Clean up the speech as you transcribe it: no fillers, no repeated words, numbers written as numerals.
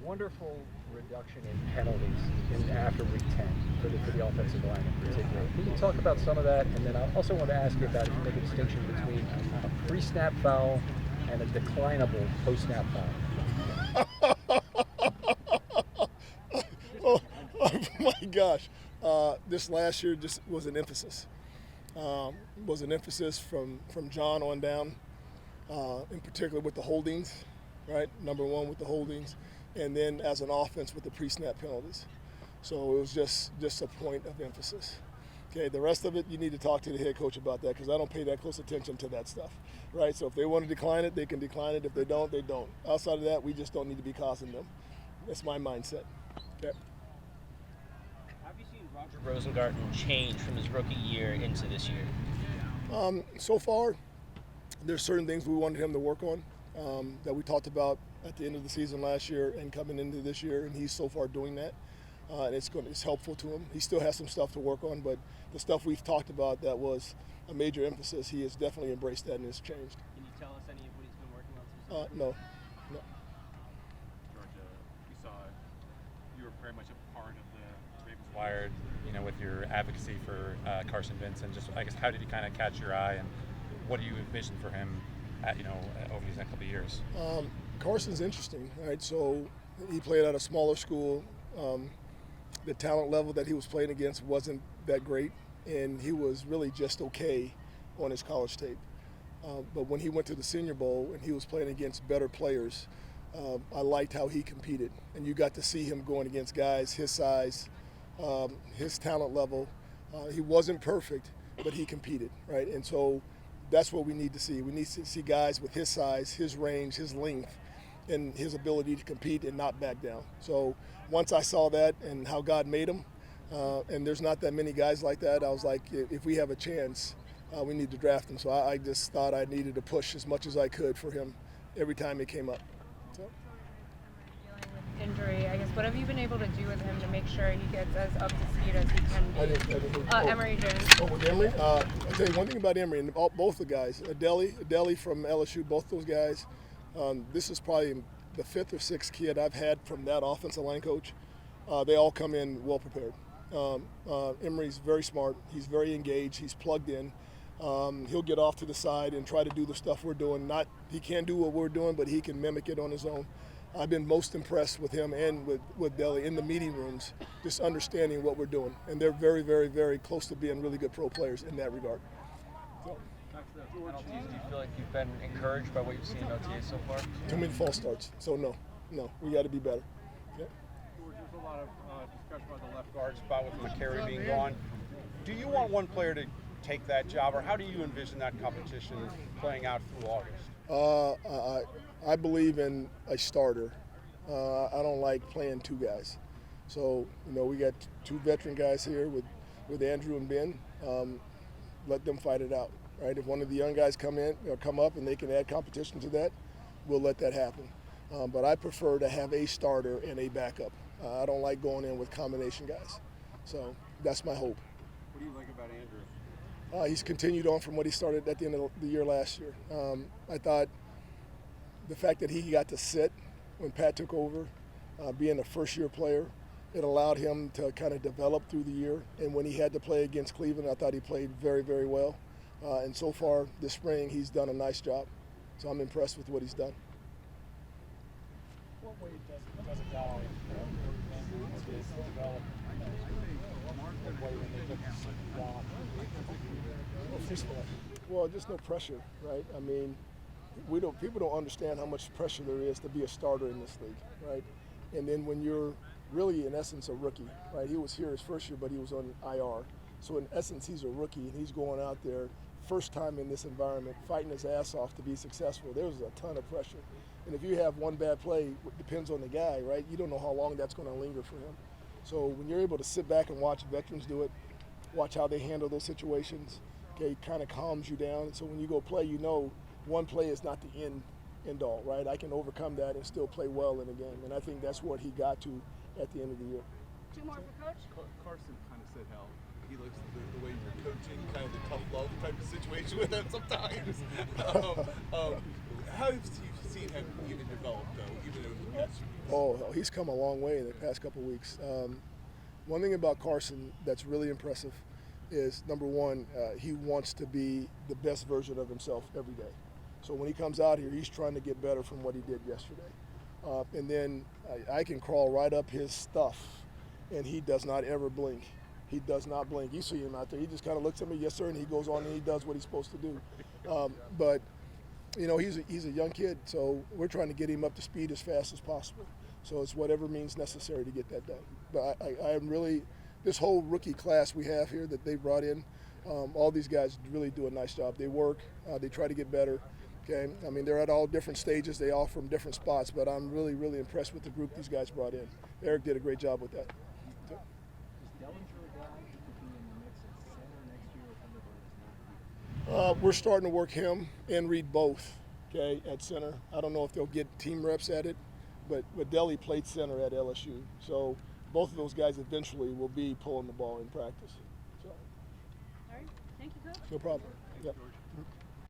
wonderful reduction in penalties after week 10 for the offensive line in particular. Can you talk about some of that? And then I also want to ask you about if you make a distinction between a pre-snap foul and a declinable post-snap foul. Oh my gosh. This last year just was an emphasis. From John on down, in particular with the holdings, right? Number one with the holdings, and then as an offense with the pre-snap penalties. So it was just a point of emphasis. Okay, the rest of it, you need to talk to the head coach about that because I don't pay that close attention to that stuff, right? So if they want to decline it, they can decline it. If they don't, they don't. Outside of that, we just don't need to be causing them. That's my mindset. Okay. Have you seen Roger Rosengarten change from his rookie year into this year? So far, there's certain things we wanted him to work on that we talked about at the end of the season last year and coming into this year, and he's so far doing that. And it's helpful to him. He still has some stuff to work on, but the stuff we've talked about that was a major emphasis, he has definitely embraced that and it's changed. Can you tell us any of what he's been working on? No. George, we saw you were very much a part of the Ravens Wired, with your advocacy for Carson Vincent. Just, I guess, how did he kind of catch your eye, and what do you envision for him, over these next couple of years? Carson's interesting, right? So he played at a smaller school. The talent level that he was playing against wasn't that great, and he was really just okay on his college tape. But when he went to the Senior Bowl and he was playing against better players, I liked how he competed. And you got to see him going against guys his size, his talent level. He wasn't perfect, but he competed, right? And so that's what we need to see. We need to see guys with his size, his range, his length, and his ability to compete and not back down. So once I saw that and how God made him, and there's not that many guys like that, I was like, if we have a chance, we need to draft him. So I just thought I needed to push as much as I could for him every time it came up. So. Dealing with injury, I guess, what have you been able to do with him to make sure he gets as up to speed as he can be? Emory Jones. Oh, with Emory? I'll tell you one thing about Emory, and both the guys, Adeli from LSU, both those guys, this is probably the fifth or sixth kid I've had from that offensive line coach. They all come in well prepared. Emory's very smart. He's very engaged. He's plugged in. He'll get off to the side and try to do the stuff we're doing. He can't do what we're doing, but he can mimic it on his own. I've been most impressed with him and with Deli in the meeting rooms, just understanding what we're doing. And they're very, very, very close to being really good pro players in that regard. So. Penalties, do you feel like you've been encouraged by what you've seen in OTA so far? Too many false starts. So no, we got to be better. Yep. George, there's a lot of discussion about the left guard spot with McCary being gone. Do you want one player to take that job, or how do you envision that competition playing out through August? I believe in a starter. I don't like playing two guys. So, we got two veteran guys here with Andrew and Ben. Let them fight it out, right? If one of the young guys come up and they can add competition to that, we'll let that happen. But I prefer to have a starter and a backup. I don't like going in with combination guys. So that's my hope. What do you like about Andrew? He's continued on from what he started at the end of the year last year. I thought the fact that he got to sit when Pat took over, being a first-year player, it allowed him to kind of develop through the year. And when he had to play against Cleveland, I thought he played very, very well. And so far this spring, he's done a nice job. So I'm impressed with what he's done. What way does a guy develop? What way when they get to see Well, just no pressure, right? I mean, people don't understand how much pressure there is to be a starter in this league, right? And then when you're really, in essence, a rookie, right? He was here his first year, but he was on IR. So in essence, he's a rookie, and he's going out there, first time in this environment, fighting his ass off to be successful. There's a ton of pressure. And if you have one bad play, it depends on the guy, right? You don't know how long that's going to linger for him. So when you're able to sit back and watch veterans do it, watch how they handle those situations, okay, it kind of calms you down. So when you go play, one play is not the end all, right? I can overcome that and still play well in a game. And I think that's what he got to at the end of the year. Two more for Coach. Carson kind of said how he looks the way you're coaching, kind of the tough love type of situation with him sometimes. How have you seen him even develop, though, even over the past few years? Oh, he's come a long way in the past couple of weeks. One thing about Carson that's really impressive is, number one, he wants to be the best version of himself every day. So when he comes out here, he's trying to get better from what he did yesterday. And then I can crawl right up his stuff, and he does not ever blink. He does not blink. You see him out there. He just kind of looks at me, yes, sir, and he goes on and he does what he's supposed to do. But, you know, he's a young kid, so we're trying to get him up to speed as fast as possible. So it's whatever means necessary to get that done. But I am really, this whole rookie class we have here that they brought in, all these guys really do a nice job. They work, they try to get better. Okay, I mean, they're at all different stages. They all from different spots, but I'm really, really impressed with the group these guys brought in. Eric did a great job with that. We're starting to work him and Reed both, okay, at center. I don't know if they'll get team reps at it, but Deli played center at LSU. So both of those guys eventually will be pulling the ball in practice. So. All right. Thank you, Coach. No problem. Yep.